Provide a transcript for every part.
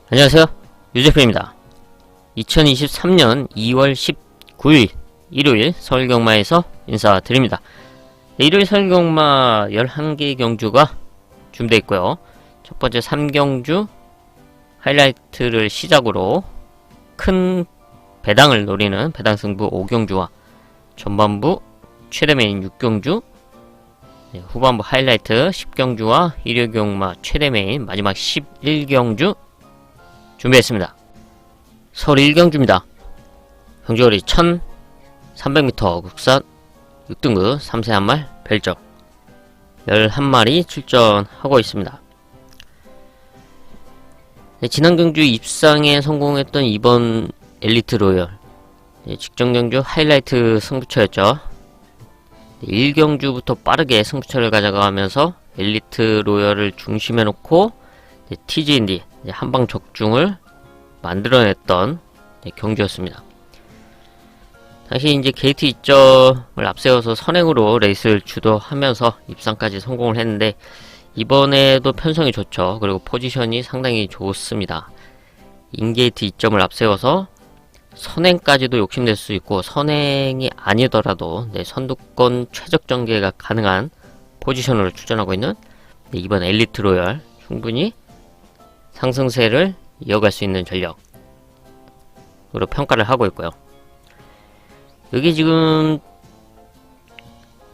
안녕하세요, 유재표입니다. 2023년 2월 19일 일요일 서울경마에서 인사드립니다. 일요일 서울경마 11개 경주가 준비되어 있고요. 첫 번째 3경주 하이라이트를 시작으로 큰 배당을 노리는 배당승부 5경주와 전반부 최대 메인 6경주, 후반부 하이라이트 10경주와 일요경마 최대 메인 마지막 11경주 준비했습니다. 서울 1경주입니다. 경주거리 1300m 국산 6등급 3세 한말 별정 11마리 출전하고 있습니다. 지난 경주 입상에 성공했던 이번 엘리트 로열, 직전 경주 하이라이트 승부처였죠. 1경주부터 빠르게 승부처를 가져가면서 엘리트 로열을 중심에 놓고 TG인디 한방 적중을 만들어냈던 경주였습니다. 다시 이제 게이트 2점을 앞세워서 선행으로 레이스를 주도하면서 입상까지 성공을 했는데, 이번에도 편성이 좋죠. 그리고 포지션이 상당히 좋습니다. 인게이트 2점을 앞세워서 선행까지도 욕심낼 수 있고, 선행이 아니더라도 선두권 최적 전개가 가능한 포지션으로 출전하고 있는 이번 엘리트 로열, 충분히 상승세를 이어갈 수 있는 전력으로 평가를 하고 있고요. 여기 지금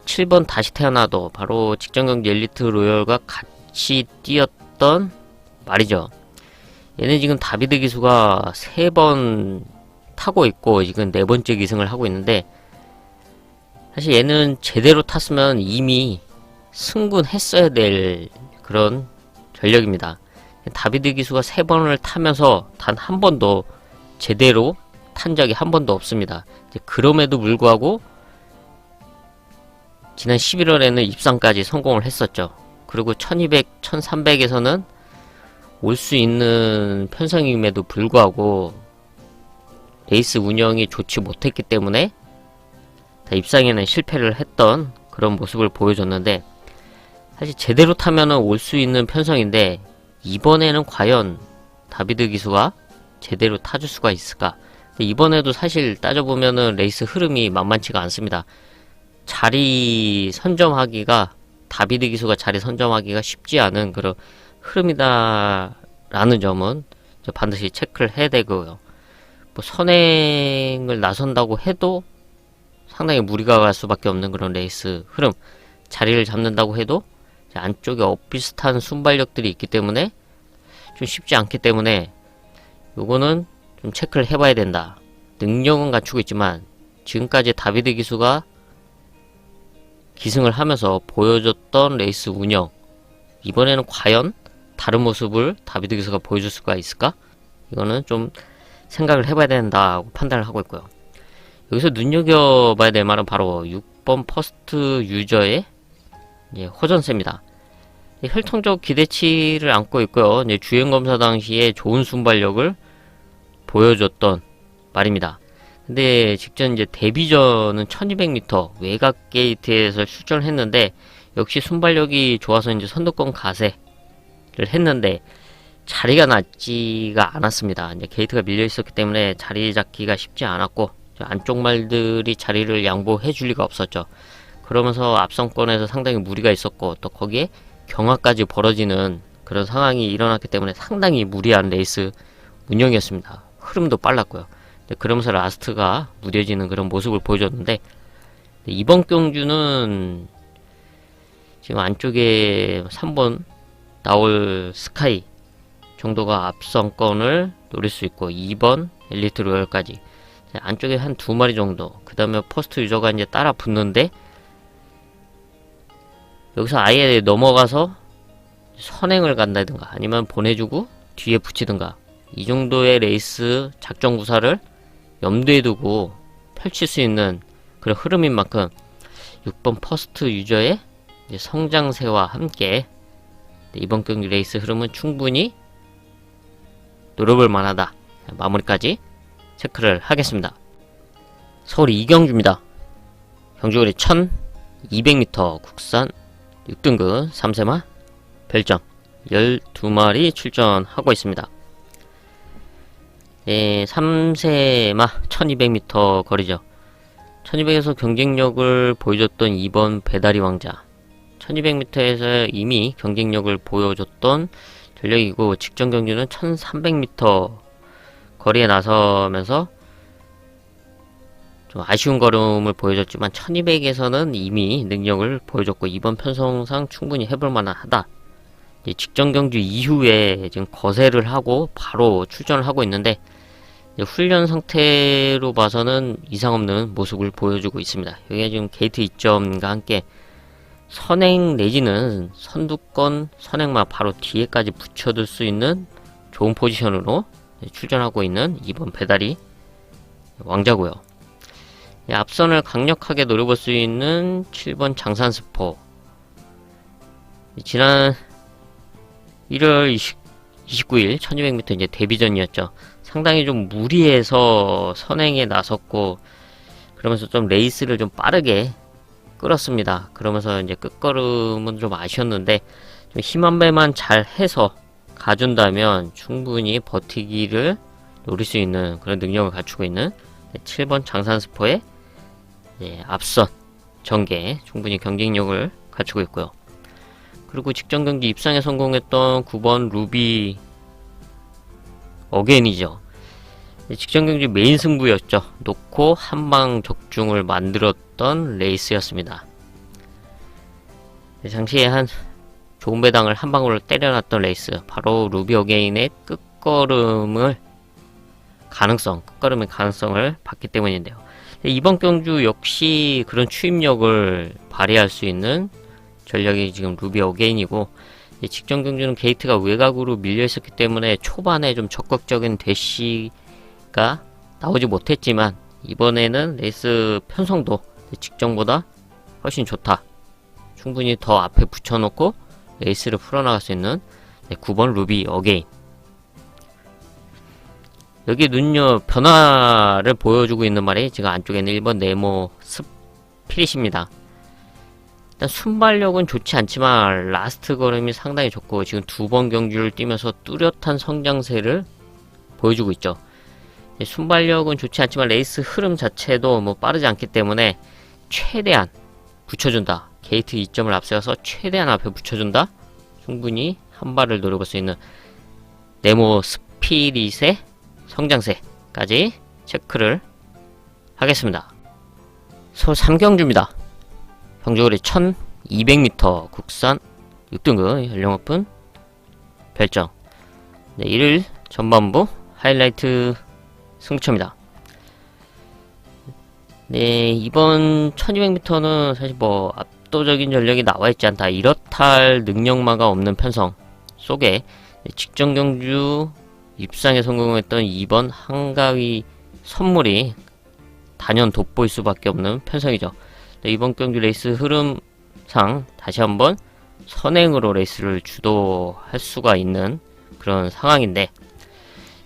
7번 다시 태어나도 바로 직전 경기 엘리트 로열과 같이 뛰었던 말이죠. 얘는 지금 다비드 기수가 3번 타고 있고 지금 4번째 기승을 하고 있는데, 사실 얘는 제대로 탔으면 이미 승분했어야 될 그런 전력입니다. 다비드 기수가 3번을 타면서 단 한 번도 제대로 탄 적이 한 번도 없습니다. 그럼에도 불구하고 지난 11월에는 입상까지 성공을 했었죠. 그리고 1200, 1300에서는 올 수 있는 편성임에도 불구하고 레이스 운영이 좋지 못했기 때문에 입상에는 실패를 했던 그런 모습을 보여줬는데, 사실 제대로 타면은 올 수 있는 편성인데 이번에는 과연 다비드 기수가 제대로 타줄 수가 있을까? 이번에도 사실 따져보면은 레이스 흐름이 만만치가 않습니다. 자리 선점하기가, 다비드 기수가 자리 선점하기가 쉽지 않은 그런 흐름이다라는 점은 반드시 체크를 해야 되고요. 뭐 선행을 나선다고 해도 상당히 무리가 갈 수밖에 없는 그런 레이스 흐름, 자리를 잡는다고 해도 안쪽에 엇비슷한 순발력들이 있기 때문에 좀 쉽지 않기 때문에 요거는 좀 체크를 해봐야 된다. 능력은 갖추고 있지만 지금까지 다비드 기수가 기승을 하면서 보여줬던 레이스 운영, 이번에는 과연 다른 모습을 다비드 기수가 보여줄 수가 있을까? 이거는 좀 생각을 해봐야 된다고 판단을 하고 있고요. 여기서 눈여겨봐야 될 말은 바로 6번 퍼스트 유저의 호전세입니다. 혈통적 기대치를 안고 있고요. 주행검사 당시에 좋은 순발력을 보여줬던 말입니다. 근데 직전 데뷔전은 1200m 외곽 게이트에서 출전을 했는데, 역시 순발력이 좋아서 선두권 가세를 했는데 자리가 낮지가 않았습니다. 게이트가 밀려 있었기 때문에 자리 잡기가 쉽지 않았고, 안쪽 말들이 자리를 양보해 줄 리가 없었죠. 그러면서 앞선권에서 상당히 무리가 있었고, 또 거기에 경화까지 벌어지는 그런 상황이 일어났기 때문에 상당히 무리한 레이스 운영이었습니다. 흐름도 빨랐고요. 그러면서 라스트가 무뎌지는 그런 모습을 보여줬는데, 이번 경주는 지금 안쪽에 3번 나올 스카이 정도가 앞선권을 노릴 수 있고, 2번 엘리트 로열까지 안쪽에 한 2마리 정도, 그 다음에 퍼스트 유저가 따라 붙는데, 여기서 아예 넘어가서 선행을 간다든가 아니면 보내주고 뒤에 붙이든가, 이 정도의 레이스 작전 구사를 염두에 두고 펼칠 수 있는 그런 흐름인 만큼 6번 퍼스트 유저의 성장세와 함께 이번 경기 레이스 흐름은 충분히 노려볼 만하다. 마무리까지 체크를 하겠습니다. 서울 2경주입니다. 경주거리 1200m 국산 6등급 3세마 별정 12마리 출전하고 있습니다. 네, 3세마 1200m 거리죠. 1200에서 경쟁력을 보여줬던 2번 배다리 왕자, 1200m에서 이미 경쟁력을 보여줬던 전력이고, 직전 경주는 1300m 거리에 나서면서 좀 아쉬운 걸음을 보여줬지만 1200에서는 이미 능력을 보여줬고, 이번 편성상 충분히 해볼 만하다. 직전 경주 이후에 지금 거세를 하고 바로 출전을 하고 있는데, 훈련 상태로 봐서는 이상 없는 모습을 보여주고 있습니다. 여기가 지금 게이트 2점과 함께 선행 내지는 선두권 선행마 바로 뒤에까지 붙여둘 수 있는 좋은 포지션으로 출전하고 있는 2번 배다리 왕자고요. 앞선을 강력하게 노려볼 수 있는 7번 장산스포, 지난 1월 29일 1200m 이제 데뷔전이었죠. 상당히 좀 무리해서 선행에 나섰고, 그러면서 좀 레이스를 좀 빠르게 끌었습니다. 그러면서 이제 끝걸음은 좀 아쉬웠는데, 좀 힘 한 배만 잘 해서 가준다면 충분히 버티기를 노릴 수 있는 그런 능력을 갖추고 있는 7번 장산스포의 앞선 전개 충분히 경쟁력을 갖추고 있고요. 그리고 직전 경기 입상에 성공했던 9번 루비 어게인이죠. 직전 경기 메인 승부였죠. 놓고 한방 적중을 만들었던 레이스였습니다. 당시에 한 좋은 배당을 한 방울로 때려놨던 레이스, 바로 루비 어게인의 끝걸음의 가능성을 봤기 때문인데요. 이번 경주 역시 그런 추임력을 발휘할 수 있는 전력이 지금 루비 어게인이고, 직전 경주는 게이트가 외곽으로 밀려 있었기 때문에 초반에 좀 적극적인 대시가 나오지 못했지만, 이번에는 레이스 편성도 직전보다 훨씬 좋다. 충분히 더 앞에 붙여놓고 레이스를 풀어나갈 수 있는 9번 루비 어게인. 여기 변화를 보여주고 있는 말이 지금 안쪽에는 1번 네모 스피릿입니다. 일단 순발력은 좋지 않지만 라스트 걸음이 상당히 좋고, 지금 2번 경주를 뛰면서 뚜렷한 성장세를 보여주고 있죠. 순발력은 좋지 않지만 레이스 흐름 자체도 뭐 빠르지 않기 때문에 최대한 붙여준다. 게이트 2점을 앞세워서 최대한 앞에 붙여준다. 충분히 한 발을 노려볼 수 있는 네모 스피릿의 성장세까지 체크를 하겠습니다. 서울 3경주입니다. 경주거리 1200m, 국산 6등급 연령 오픈 별정. 1일 전반부 하이라이트 승부처입니다. 이번 1200m는 사실 뭐 압도적인 전력이 나와있지 않다, 이렇다 할 능력마가 없는 편성 속에 직전 경주 입상에 성공했던 2번 한가위 선물이 단연 돋보일 수밖에 없는 편성이죠. 이번 경주 레이스 흐름상 다시 한번 선행으로 레이스를 주도할 수가 있는 그런 상황인데,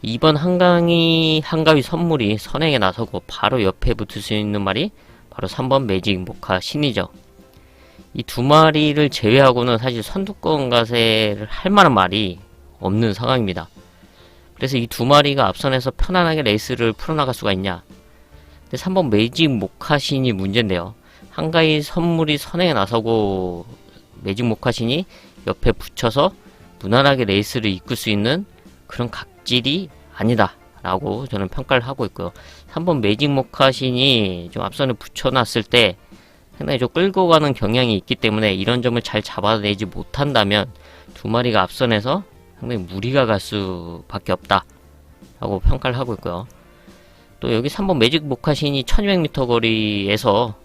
2번 한가위 선물이 선행에 나서고 바로 옆에 붙을 수 있는 말이 바로 3번 매직 모카 신이죠. 이 두 마리를 제외하고는 사실 선두권 가세를 할 만한 말이 없는 상황입니다. 그래서 이 두 마리가 앞선에서 편안하게 레이스를 풀어나갈 수가 있냐. 근데 3번 매직 모카신이 문제인데요. 한가위 선물이 선행에 나서고 매직 모카신이 옆에 붙여서 무난하게 레이스를 이끌 수 있는 그런 각질이 아니다 라고 저는 평가를 하고 있고요. 3번 매직 모카신이 좀 앞선에 붙여놨을 때 상당히 좀 끌고 가는 경향이 있기 때문에 이런 점을 잘 잡아내지 못한다면 두 마리가 앞선에서 상당히 무리가 갈 수밖에 없다 라고 평가를 하고 있고요. 또 여기 3번 매직 모카신이 1200m 거리에서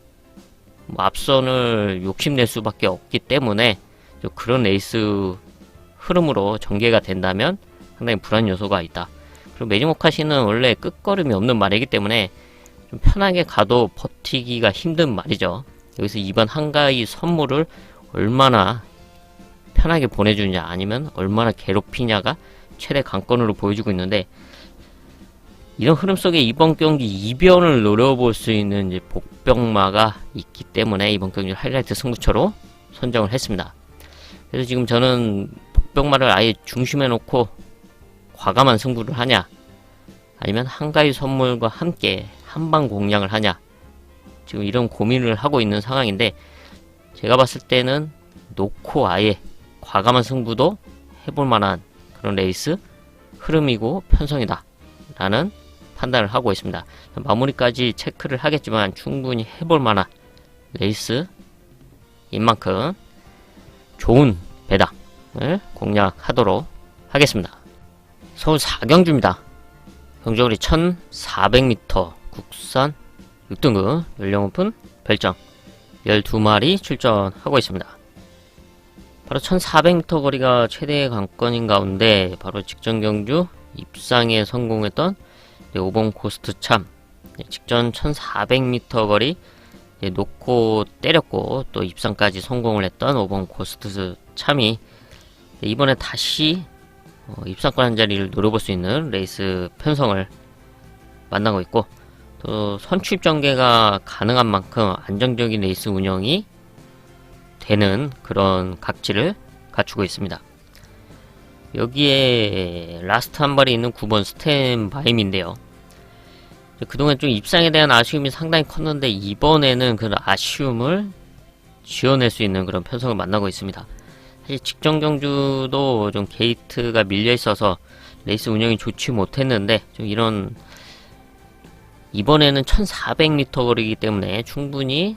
뭐 앞선을 욕심낼 수밖에 없기 때문에 그런 레이스 흐름으로 전개가 된다면 상당히 불안 요소가 있다. 그리고 매직 모카신은 원래 끝걸음이 없는 말이기 때문에 좀 편하게 가도 버티기가 힘든 말이죠. 여기서 2번 한가위 선물을 얼마나 편하게 보내주냐, 아니면 얼마나 괴롭히냐가 최대 관건으로 보여주고 있는데, 이런 흐름 속에 이번 경기 이변을 노려볼 수 있는 이제 복병마가 있기 때문에 이번 경기 하이라이트 승부처로 선정을 했습니다. 그래서 지금 저는 복병마를 아예 중심에 놓고 과감한 승부를 하냐, 아니면 한가위 선물과 함께 한방 공략을 하냐, 지금 이런 고민을 하고 있는 상황인데, 제가 봤을 때는 놓고 아예 과감한 승부도 해볼 만한 그런 레이스 흐름이고 편성이다 라는 판단을 하고 있습니다. 마무리까지 체크를 하겠지만 충분히 해볼 만한 레이스인 만큼 좋은 배당을 공략하도록 하겠습니다. 서울 4경주입니다. 경주거리 1400m 국산 6등급 연령 오픈 별정 12마리 출전하고 있습니다. 바로 1400m 거리가 최대의 관건인 가운데 바로 직전 경주 입상에 성공했던 5번 코스트 참, 직전 1400m 거리 놓고 때렸고 또 입상까지 성공을 했던 5번 코스트 참이 이번에 다시 입상권 한 자리를 노려볼 수 있는 레이스 편성을 만나고 있고, 또 선취입 전개가 가능한 만큼 안정적인 레이스 운영이 되는 그런 각지를 갖추고 있습니다. 여기에 라스트 한 발이 있는 9번 스탠바임인데요. 그동안 좀 입상에 대한 아쉬움이 상당히 컸는데 이번에는 그 아쉬움을 지어낼 수 있는 그런 편성을 만나고 있습니다. 사실 직전 경주도 좀 게이트가 밀려 있어서 레이스 운영이 좋지 못했는데, 좀 이런 이번에는 1400m 거리이기 때문에 충분히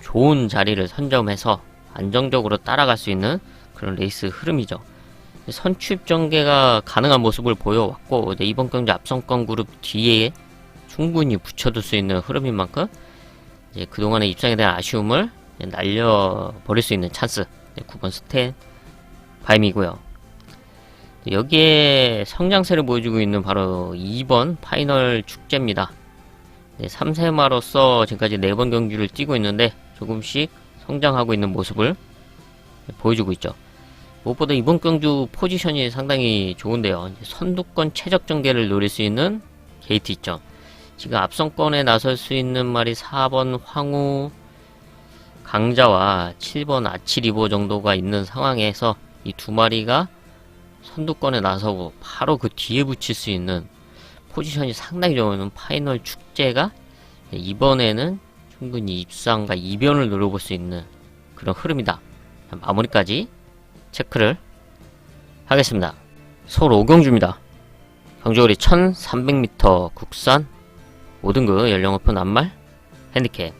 좋은 자리를 선점해서 안정적으로 따라갈 수 있는 그런 레이스 흐름이죠. 선취입 전개가 가능한 모습을 보여왔고, 이번 경주 앞선권 그룹 뒤에 충분히 붙여둘 수 있는 흐름인 만큼 이제 그동안의 입상에 대한 아쉬움을 날려버릴 수 있는 찬스, 9번 스탠 바임이고요. 여기에 성장세를 보여주고 있는 바로 2번 파이널 축제입니다. 3세마로서 지금까지 4번 경주를 뛰고 있는데 조금씩 성장하고 있는 모습을 보여주고 있죠. 무엇보다 이번 경주 포지션이 상당히 좋은데요. 선두권 최적 전개를 노릴 수 있는 게이트 있죠. 지금 앞선권에 나설 수 있는 말이 4번 황후 강자와 7번 아치리보 정도가 있는 상황에서 이 두 마리가 선두권에 나서고 바로 그 뒤에 붙일 수 있는 포지션이 상당히 좋은 파이널 축제가 이번에는 충분히 입상과 이변을 노려볼 수 있는 그런 흐름이다. 마무리까지 체크를 하겠습니다. 서울 5경주입니다. 경주거리 1300m 국산 5등급 연령 오픈 암말 핸디캡.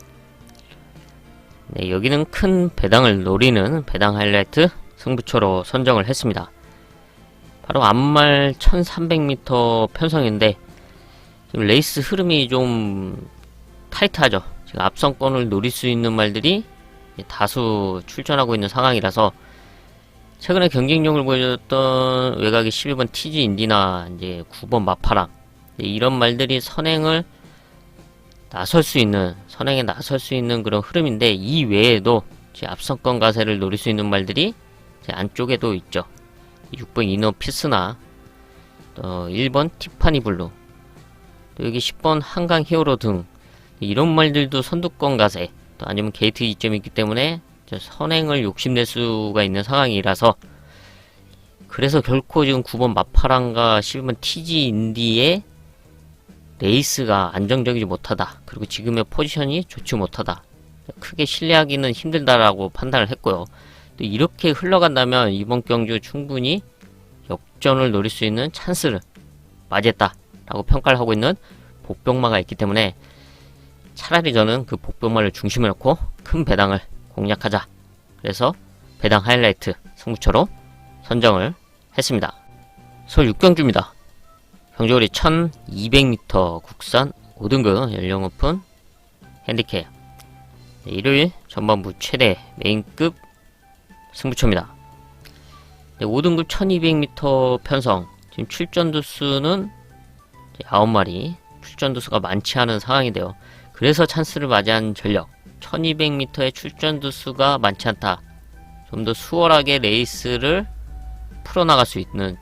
여기는 큰 배당을 노리는 배당 하이라이트 승부처로 선정을 했습니다. 바로 암말 1300m 편성인데 지금 레이스 흐름이 좀 타이트하죠. 지금 앞선권을 노릴 수 있는 말들이 다수 출전하고 있는 상황이라서 최근에 경쟁력을 보여줬던 외곽의 11번 TG 인디나 이제 9번 마파랑 이런 말들이 선행에 나설 수 있는 그런 흐름인데, 이 외에도 앞선권 가세를 노릴 수 있는 말들이 안쪽에도 있죠. 6번 이너 피스나 또 1번 티파니 블루, 또 여기 10번 한강 히어로 등 이런 말들도 선두권 가세 또 아니면 게이트 이점이 있기 때문에 선행을 욕심낼 수가 있는 상황이라서, 그래서 결코 지금 9번 마파랑과 11번 TG 인디의 레이스가 안정적이지 못하다, 그리고 지금의 포지션이 좋지 못하다, 크게 신뢰하기는 힘들다라고 판단을 했고요. 또 이렇게 흘러간다면 이번 경주 충분히 역전을 노릴 수 있는 찬스를 맞이했다라고 평가를 하고 있는 복병마가 있기 때문에 차라리 저는 그 복병마를 중심에 놓고 큰 배당을 공략하자, 그래서 배당 하이라이트 승부처로 선정을 했습니다. 서울 6경주입니다. 경주거리 1200m 국산 5등급 연령 오픈 핸디캡. 일요일 전반부 최대 메인급 승부처입니다. 5등급 1200m 편성, 지금 출전두 수는 9마리, 출전두 수가 많지 않은 상황인데요. 그래서 찬스를 맞이한 전력, 1200m의 출전두 수가 많지 않다, 좀 더 수월하게 레이스를 풀어나갈 수 있는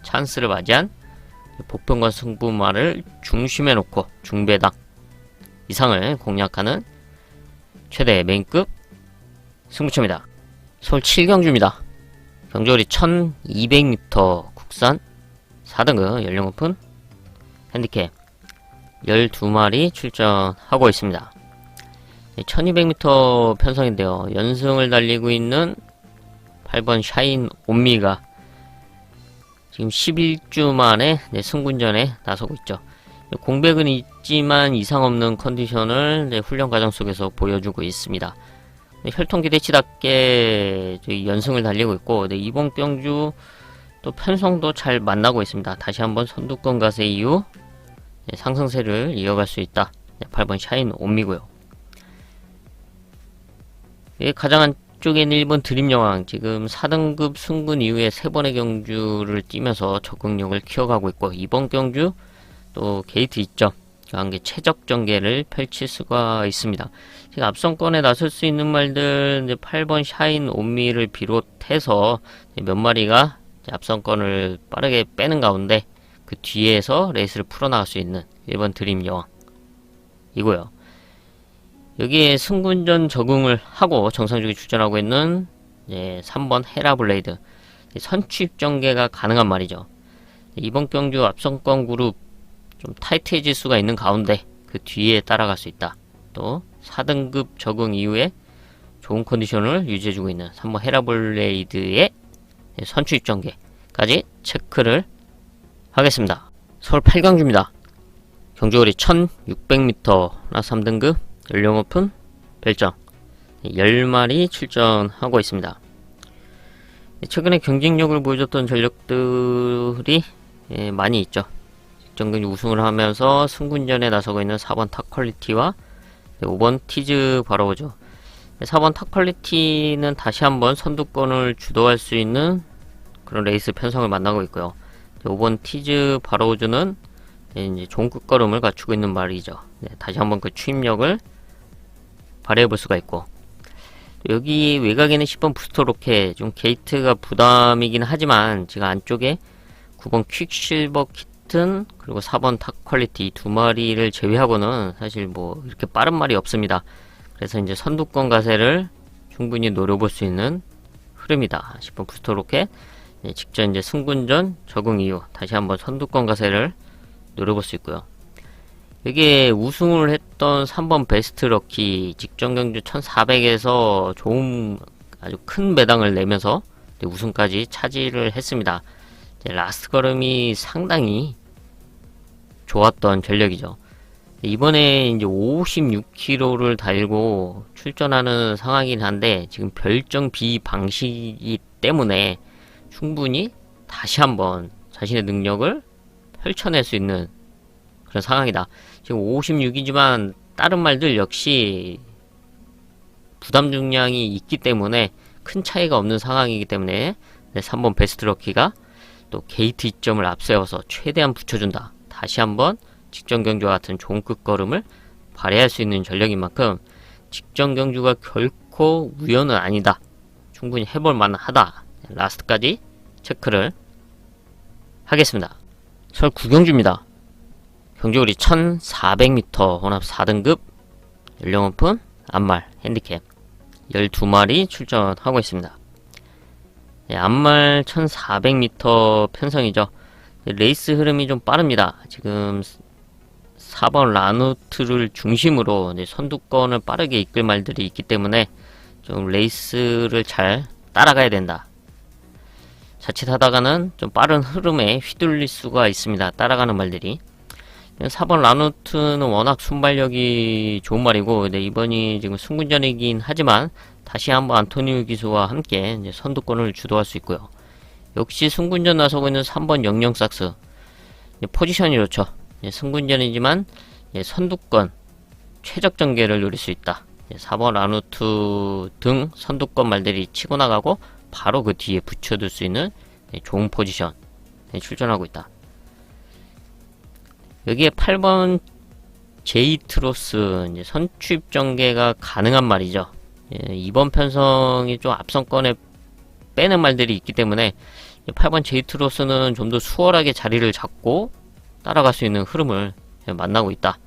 찬스를 맞이한 복병과 승부마를 중심에 놓고 중배당 이상을 공략하는 최대 메인급 승부처입니다. 서울 7경주입니다. 경주거리 1200m 국산 4등급 연령 오픈 핸디캡 12마리 출전하고 있습니다. 1200m 편성인데요. 연승을 달리고 있는 8번 샤인 옴미가 지금 11주 만에 승군전에 나서고 있죠. 공백은 있지만 이상 없는 컨디션을 훈련 과정 속에서 보여주고 있습니다. 혈통 기대치답게 연승을 달리고 있고, 이번 경주 또 편성도 잘 만나고 있습니다. 다시 한번 선두권 가세 이후 상승세를 이어갈 수 있다. 8번 샤인 옴미고요. 가장 안쪽에 있는 1번 드림여왕, 지금 4등급 승군 이후에 3번의 경주를 뛰면서 적응력을 키워가고 있고, 이번 경주 또 게이트 있죠. 관계 최적 전개를 펼칠 수가 있습니다. 지금 앞선권에 나설 수 있는 말들, 이제 8번 샤인 옴미를 비롯해서 몇 마리가 앞선권을 빠르게 빼는 가운데 그 뒤에서 레이스를 풀어나갈 수 있는 1번 드림 여왕 이고요. 여기에 승군전 적응을 하고 정상적으로 출전하고 있는 3번 헤라블레이드, 선취입 전개가 가능한 말이죠. 이번 경주 앞선권 그룹 좀 타이트해질 수가 있는 가운데 그 뒤에 따라갈 수 있다. 또 4등급 적응 이후에 좋은 컨디션을 유지해주고 있는 3번 헤라블레이드의 선취입 전개까지 체크를 하겠습니다. 서울 8경주입니다. 경주거리 1600m 나 3등급 연령 오픈 별점 10마리 출전하고 있습니다. 최근에 경쟁력을 보여줬던 전력들이 많이 있죠. 직전경주 우승을 하면서 승군전에 나서고 있는 4번 탑퀄리티와 5번 티즈 바로우죠. 4번 탑퀄리티는 다시 한번 선두권을 주도할 수 있는 그런 레이스 편성을 만나고 있고요. 5번 티즈 바로우즈는 이제 좋은 끝걸음을 갖추고 있는 말이죠. 다시 한번 그 추임력을 발휘해볼 수가 있고, 여기 외곽에는 10번 부스터 로켓, 좀 게이트가 부담이긴 하지만 지금 안쪽에 9번 퀵실버 키튼 그리고 4번 탑 퀄리티 두 마리를 제외하고는 사실 뭐 이렇게 빠른 말이 없습니다. 그래서 이제 선두권 가세를 충분히 노려볼 수 있는 흐름이다. 10번 부스터 로켓 직전 이제 승군전 적응 이후 다시 한번 선두권 가세를 노려볼 수 있고요. 여기에 우승을 했던 3번 베스트 럭키 직전 경주 1400에서 좋은 아주 큰 배당을 내면서 우승까지 차지를 했습니다. 라스트 걸음이 상당히 좋았던 전력이죠. 이번에 이제 56km를 달고 출전하는 상황이긴 한데 지금 별정 B 방식이기 때문에 충분히 다시 한번 자신의 능력을 펼쳐낼 수 있는 그런 상황이다. 지금 56이지만 다른 말들 역시 부담 중량이 있기 때문에 큰 차이가 없는 상황이기 때문에 3번 베스트 럭키가 또 게이트 이점을 앞세워서 최대한 붙여준다. 다시 한번 직전 경주와 같은 좋은 끝걸음을 발휘할 수 있는 전력인 만큼 직전 경주가 결코 우연은 아니다. 충분히 해볼 만하다. 라스트까지 체크를 하겠습니다. 서울 9경주입니다. 경주거리 1400m 혼합 4등급 연령 오픈 암말 핸디캡 12마리 출전하고 있습니다. 암말 1400m 편성이죠. 레이스 흐름이 좀 빠릅니다. 지금 4번 라누트를 중심으로 선두권을 빠르게 이끌 말들이 있기 때문에 좀 레이스를 잘 따라가야 된다. 자칫하다가는 좀 빠른 흐름에 휘둘릴 수가 있습니다. 따라가는 말들이. 4번 라누트는 워낙 순발력이 좋은 말이고, 이번이 지금 승군전이긴 하지만 다시 한번 안토니오 기수와 함께 이제 선두권을 주도할 수 있고요. 역시 승군전 나서고 있는 3번 영영삭스 포지션이 좋죠. 승군전이지만 선두권 최적 전개를 노릴 수 있다. 4번 라누트 등 선두권 말들이 치고 나가고 바로 그 뒤에 붙여둘 수 있는 좋은 포지션 출전하고 있다. 여기에 8번 제이트로스 선취입 전개가 가능한 말이죠. 이번 편성이 좀 앞선권에 빼는 말들이 있기 때문에 8번 제이트로스는 좀 더 수월하게 자리를 잡고 따라갈 수 있는 흐름을 만나고 있다.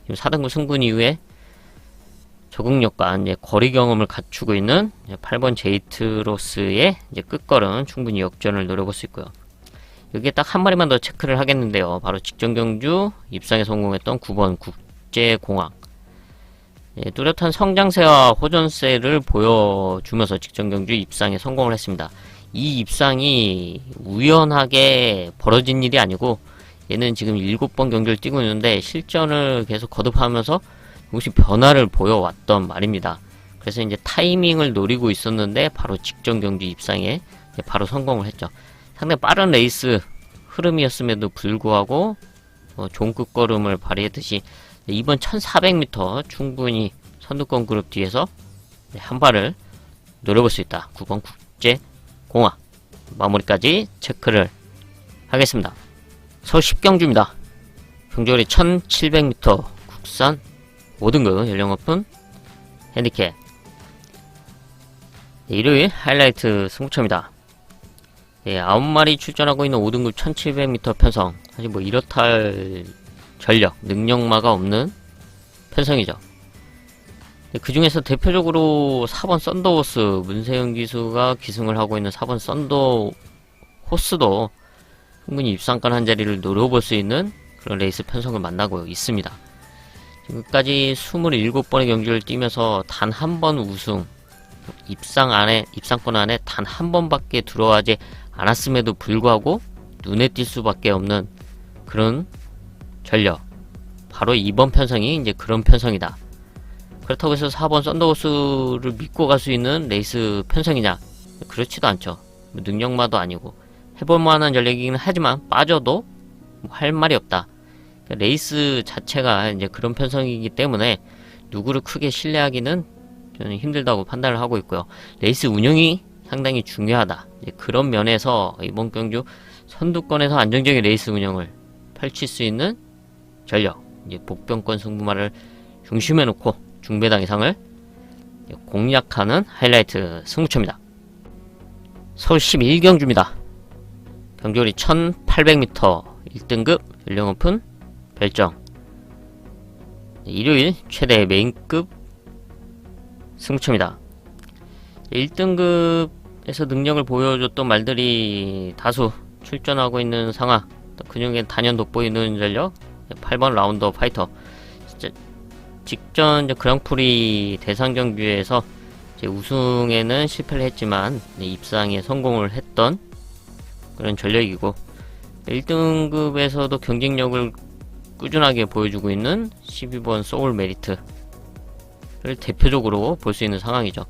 지금 4등급 승군 이후에 적응력과 거리 경험을 갖추고 있는 8번 제이트로스의 끝걸음 충분히 역전을 노려볼 수 있고요. 여기에 딱 한 마리만 더 체크를 하겠는데요. 바로 직전 경주 입상에 성공했던 9번 국제공항. 예, 뚜렷한 성장세와 호전세를 보여주면서 직전 경주 입상에 성공을 했습니다. 이 입상이 우연하게 벌어진 일이 아니고 얘는 지금 7번 경주를 뛰고 있는데 실전을 계속 거듭하면서 조금씩 변화를 보여왔던 말입니다. 그래서 이제 타이밍을 노리고 있었는데 바로 직전 경주 입상에 바로 성공을 했죠. 상당히 빠른 레이스 흐름이었음에도 불구하고 좋은 끝걸음을 발휘했듯이 이번 1400m 충분히 선두권 그룹 뒤에서 한 발을 노려볼 수 있다. 9번 국제공항 마무리까지 체크를 하겠습니다. 서울 10경주입니다. 경주거리 1700m 국산 5등급 연령 오픈 핸디캡. 일요일 하이라이트 승부처입니다. 9마리 출전하고 있는 5등급 1700m 편성. 사실 뭐 이렇다 할 전력, 능력마가 없는 편성이죠. 그 중에서 대표적으로 4번 썬더호스, 문세영 기수가 기승을 하고 있는 4번 썬더호스도 충분히 입상권 한 자리를 노려볼 수 있는 그런 레이스 편성을 만나고 있습니다. 지금까지 27번의 경주를 뛰면서 단 한 번 우승, 입상권 안에 단 한 번밖에 들어가지 않았음에도 불구하고 눈에 띌 수밖에 없는 그런 전력. 바로 이번 편성이 이제 그런 편성이다. 그렇다고 해서 4번 썬더호스를 믿고 갈 수 있는 레이스 편성이냐? 그렇지도 않죠. 능력마도 아니고 해볼 만한 전력이긴 하지만 빠져도 뭐 할 말이 없다. 레이스 자체가 이제 그런 편성이기 때문에 누구를 크게 신뢰하기는 저는 힘들다고 판단을 하고 있고요. 레이스 운영이 상당히 중요하다. 이제 그런 면에서 이번 경주 선두권에서 안정적인 레이스 운영을 펼칠 수 있는 전력, 이제 복병권 승부마를 중심에 놓고 중배당 이상을 공략하는 하이라이트 승부처입니다. 서울 11경주입니다. 경주거리 1800m 1등급 연령 오픈 별정. 일요일 최대 메인급 승부처입니다. 1등급에서 능력을 보여줬던 말들이 다수 출전하고 있는 상황. 그 중에 단연 돋보이는 전력 8번 라운더 파이터. 직전 그랑프리 대상 경주에서 우승에는 실패를 했지만 입상에 성공을 했던 그런 전력이고 1등급에서도 경쟁력을 꾸준하게 보여주고 있는 12번 소울 메리트를 대표적으로 볼 수 있는 상황이죠.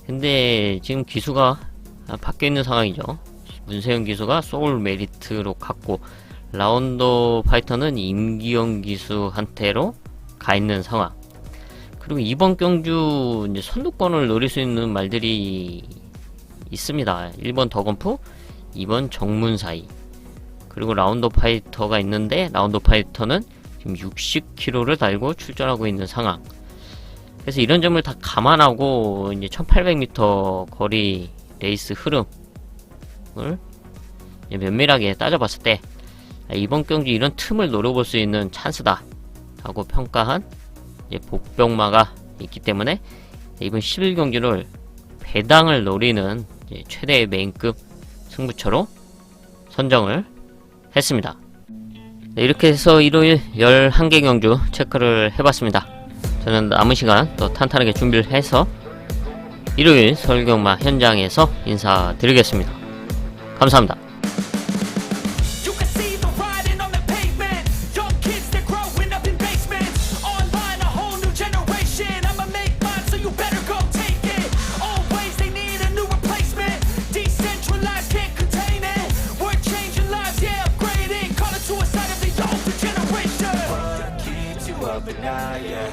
근데 지금 기수가 바뀌어 있는 상황이죠. 문세영 기수가 소울 메리트로 갔고 라운더 파이터는 임기영 기수한테로 가 있는 상황. 그리고 이번 경주 이제 선두권을 노릴 수 있는 말들이 있습니다. 1번 더건프, 2번 정문사이. 그리고 라운더 파이터가 있는데 라운더 파이터는 지금 60km를 달고 출전하고 있는 상황. 그래서 이런 점을 다 감안하고 이제 1800m 거리 레이스 흐름을 면밀하게 따져봤을 때 이번 경주 이런 틈을 노려볼 수 있는 찬스다 라고 평가한 복병마가 있기 때문에 이번 11경주를 배당을 노리는 최대의 메인급 승부처로 선정을 했습니다. 이렇게 해서 일요일 11개 경주 체크를 해봤습니다. 저는 남은 시간 더 탄탄하게 준비를 해서 일요일 서울경마 현장에서 인사드리겠습니다. 감사합니다. But now, yeah,